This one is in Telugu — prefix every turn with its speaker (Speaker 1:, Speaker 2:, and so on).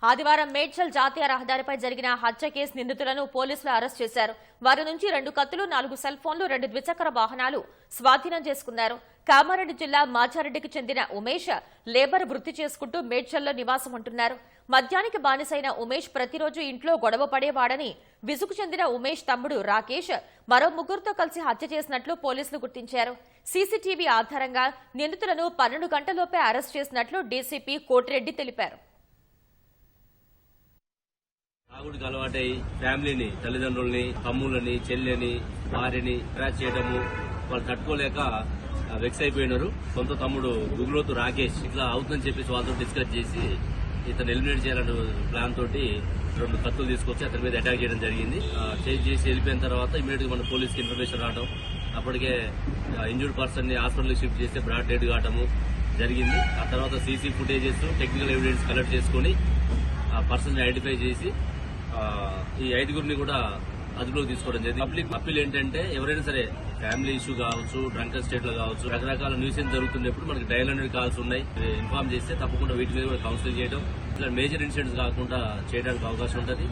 Speaker 1: ఆదివారం మేడ్చల్ జాతీయ రహదారిపై జరిగిన హత్య కేసు నిందితులను పోలీసులు అరెస్ట్ చేశారు. వారి నుంచి 2 కత్తులు, 4 సెల్ ఫోన్లు, 2 ద్విచక్ర వాహనాలు స్వాధీనం చేసుకున్నారు. కామారెడ్డి జిల్లా మాచారెడ్డికి చెందిన ఉమేష్ లేబర్ వృత్తి చేసుకుంటూ మేడ్చల్లో నివాసం ఉంటున్నారు. మద్యానికి బానిసైన ఉమేష్ ప్రతిరోజు ఇంట్లో గొడవ పడేవాడని, విసుగు చెందిన ఉమేష్ తమ్ముడు రాకేష్ మరో 3గురితో కలిసి హత్య చేసినట్లు పోలీసులు గుర్తించారు. సీసీటీవీ ఆధారంగా నిందితులను 12 గంటలలోపే అరెస్ట్ చేసినట్లు డీసీపీ కోటిరెడ్డి తెలిపారు.
Speaker 2: తాగుడికి అలవాటై ఫ్యామిలీని, తల్లిదండ్రుల్ని, తమ్ముళ్ళని, చెల్లెని, భార్యని ట్రాక్ చేయడము వాళ్ళు తట్టుకోలేక వెక్స్ అయిపోయినారు. సొంత తమ్ముడు గుగులోతు రాకేష్ ఇట్లా అవుతుందని చెప్పేసి వాళ్ళతో డిస్కస్ చేసి ఇతను ఎలిమినేట్ చేయాలనే ప్లాన్ తోటి 2 కత్తులు తీసుకొచ్చి అతని మీద అటాక్ చేయడం జరిగింది. చేసి వెళ్ళిపోయిన తర్వాత ఇమీడియట్ గా మన పోలీస్కి ఇన్ఫర్మేషన్ రావడం, అప్పటికే ఇంజూర్డ్ పర్సన్ ని హాస్పిటల్ షిఫ్ట్ చేస్తే బ్రాడ్ డెడ్ కావడము జరిగింది. ఆ తర్వాత CC footages, technical evidence collect చేసుకుని ఆ పర్సన్ ఐడెంటిఫై చేసి ఈ 5గురిని కూడా అదుపులోకి తీసుకోవడం జరిగింది. పబ్లిక్ అప్పీల్ ఏంటంటే ఎవరైనా సరే ఫ్యామిలీ ఇష్యూ కావచ్చు, డ్రంకన్ స్టేట్ లో కావచ్చు, రకరకాల న్యూసెన్స్ జరుగుతున్నప్పుడు మనకి డయల్ 100 కాల్స్ ఉన్నాయి. ఇన్ఫార్మ్ చేస్తే తప్పకుండా వీటి మీద కూడా కౌన్సిలింగ్ చేయడం, ఇట్లా మేజర్ ఇన్సిడెంట్స్ కాకుండా చేయడానికి అవకాశం ఉంటుంది.